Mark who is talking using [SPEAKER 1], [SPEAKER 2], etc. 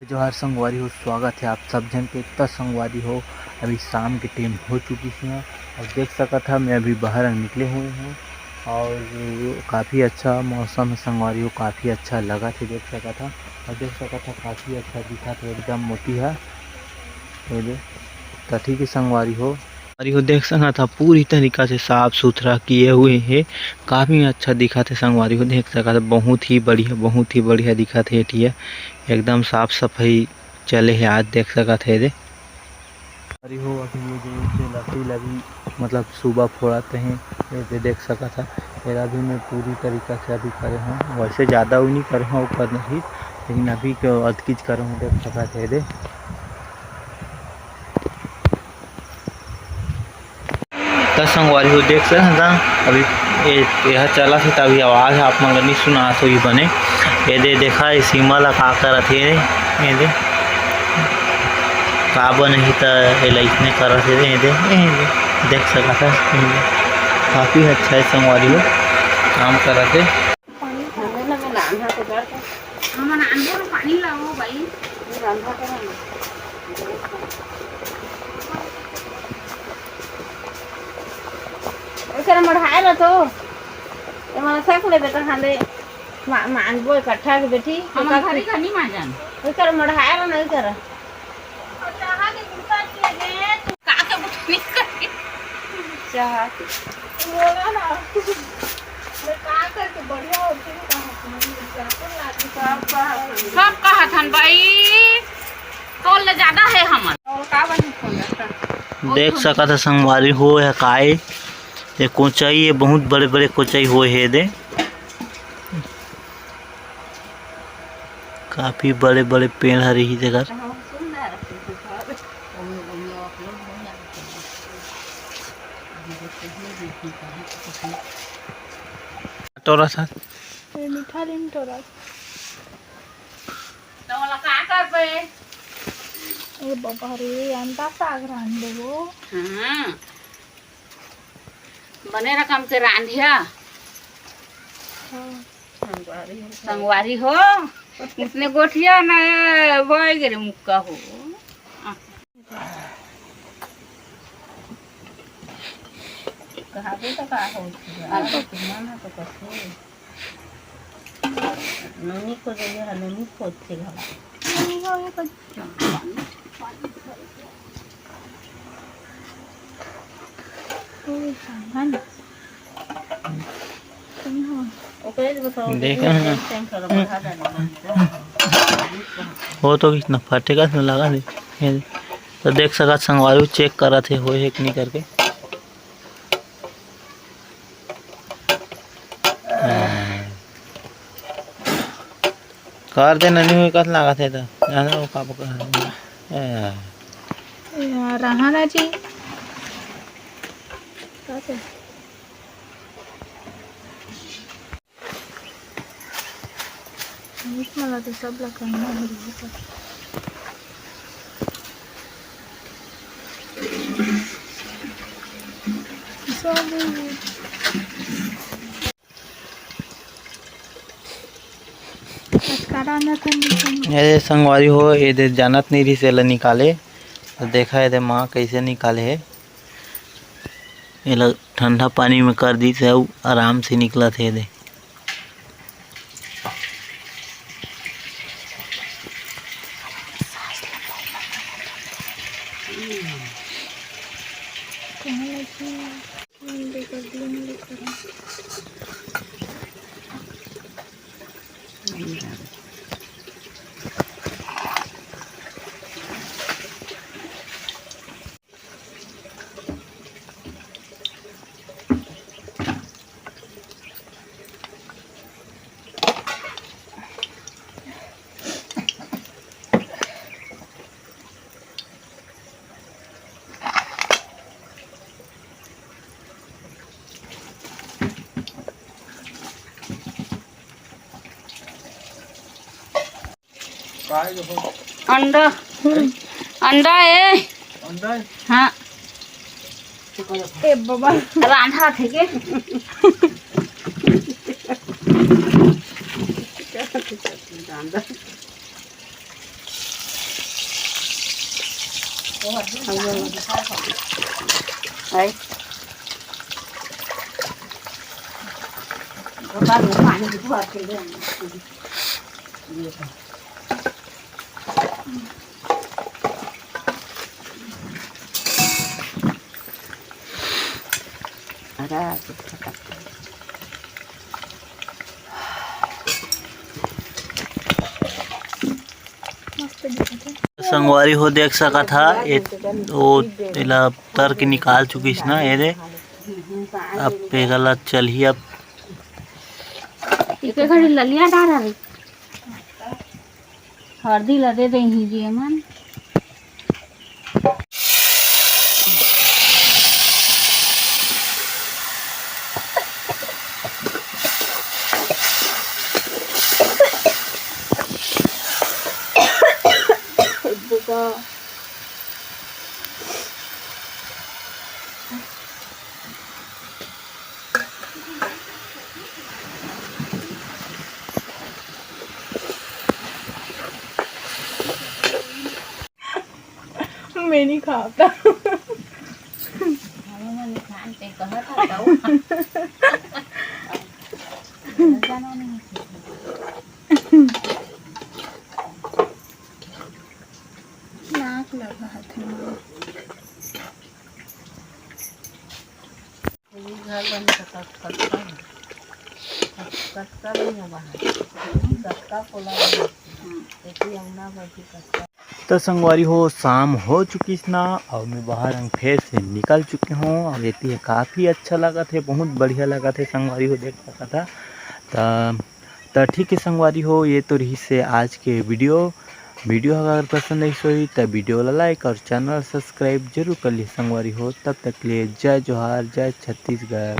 [SPEAKER 1] जोहार संगवारी हो, स्वागत है आप सब जन के। इतना संगवारी हो, अभी शाम के टाइम हो चुकी है और देख सका था मैं अभी बाहर निकले हुए हैं और काफ़ी अच्छा मौसम है संगवारी हो, काफ़ी अच्छा लगा था देख सका था। और देख सका था काफ़ी अच्छा दिखा था, एकदम मोती है तो ठीक है संगवारी हो। और यो देख सका था पूरी तरीका से साफ सुथरा किए हुए है, काफ़ी अच्छा दिखा थे संगवारी हो। देख सका था बहुत ही बढ़िया दिखा थे एठिया, एकदम साफ सफाई चले है आज देख सका थे रे। अरे हो अभी ये जो लकड़ी लगी मतलब सुबह फोड़ाते हैं ये देख सका था। फिर अभी मैं पूरी तरीका से अभी करे हूँ, वैसे ज़्यादा भी नहीं करे हूँ ऊपर नहीं, लेकिन अभी क्यों अधकिच करे हूँ देख सका थे रे। तो संगवारी हो देख सकते था अभी यह चला थे तभी आवाज़ आप मन नहीं सुना तो ही बने ये दे देखा ये सीमा ला का करत हे ये दे का बने तो इसने करत हे ये दे देख सका था। काफ़ी अच्छा है संगवारी हो काम करत है।
[SPEAKER 2] मढ़ाए तो mana sakle beta hande maan boy katha ke beti
[SPEAKER 3] हम घरी खनी मा जान
[SPEAKER 2] कर मढ़ाए ना नहीं कर
[SPEAKER 3] चाहा के गुस्सा किए गए का के बुटनी कर
[SPEAKER 2] चाह बोला ना मैं का करके बढ़िया होती
[SPEAKER 3] सब कहा थन भाई तो ले ज्यादा है हमन
[SPEAKER 2] और का बनी फोन
[SPEAKER 1] देख सका था संगवारी हो है काय ये कोचाई ये बहुत बड़े बड़े कोचाई हुए है दे, काफी बड़े बड़े पेड़ हरी ही जगह टोरा था
[SPEAKER 2] मीठा दिन तोरा
[SPEAKER 3] तो वाला का कर पे
[SPEAKER 2] ए बाबा रे अंता साग रान देबो।
[SPEAKER 3] हां बने रकम के रांधिया संगवारी हो इसने गोठिया ना बोए गे मुक्का हो कहा दे तो का हो माना तो कैसे नोनी को दे है नोनी खोद से घला
[SPEAKER 1] देखा हो तो कितना फटेगा इसमें लगा दे तो देख सका संगवारी चेक करा थे हो है कि नहीं करके कर दे नहीं हुई कत लगा थे तो जाना वो का पकड़
[SPEAKER 2] यार रहा ना जी कैसे मला तो सब लगना है
[SPEAKER 1] ये संगवारी हो ये दे जानत नहीं रही से निकाले तो देखा है माँ कैसे निकाले है ये ठंडा पानी में कर दी से आराम से निकला थे दे
[SPEAKER 3] अंडा अंडा है
[SPEAKER 1] अंडा
[SPEAKER 3] हाँ
[SPEAKER 2] ए बाबा
[SPEAKER 3] रांधा थे के Đấy. Ba người phải như thế hợp thì được. Ada.
[SPEAKER 1] संगवारी हो देख सका था वो इला तर के निकाल चुकी ना ये रे अब पे गलत चल ही अब
[SPEAKER 3] इके घड़ी ललिया डारा रे हल्दी ला दे ही जी मन
[SPEAKER 2] मैं नहीं खाता नाक लगा हाथ में
[SPEAKER 1] तो संगवारी हो शाम हो चुकी ना और मैं बाहर हम फिर से निकल चुके हूँ और ये काफ़ी अच्छा लगा थे बहुत बढ़िया लगा थे संगवारी हो देख सका था तो ठीक है संगवारी हो ये तो रही से आज के वीडियो अगर पसंद आई सोई तो वीडियो लाइक और चैनल सब्सक्राइब जरूर कर लिए संगवारी हो तब तक के लिए जय जोहार जय छत्तीसगढ़।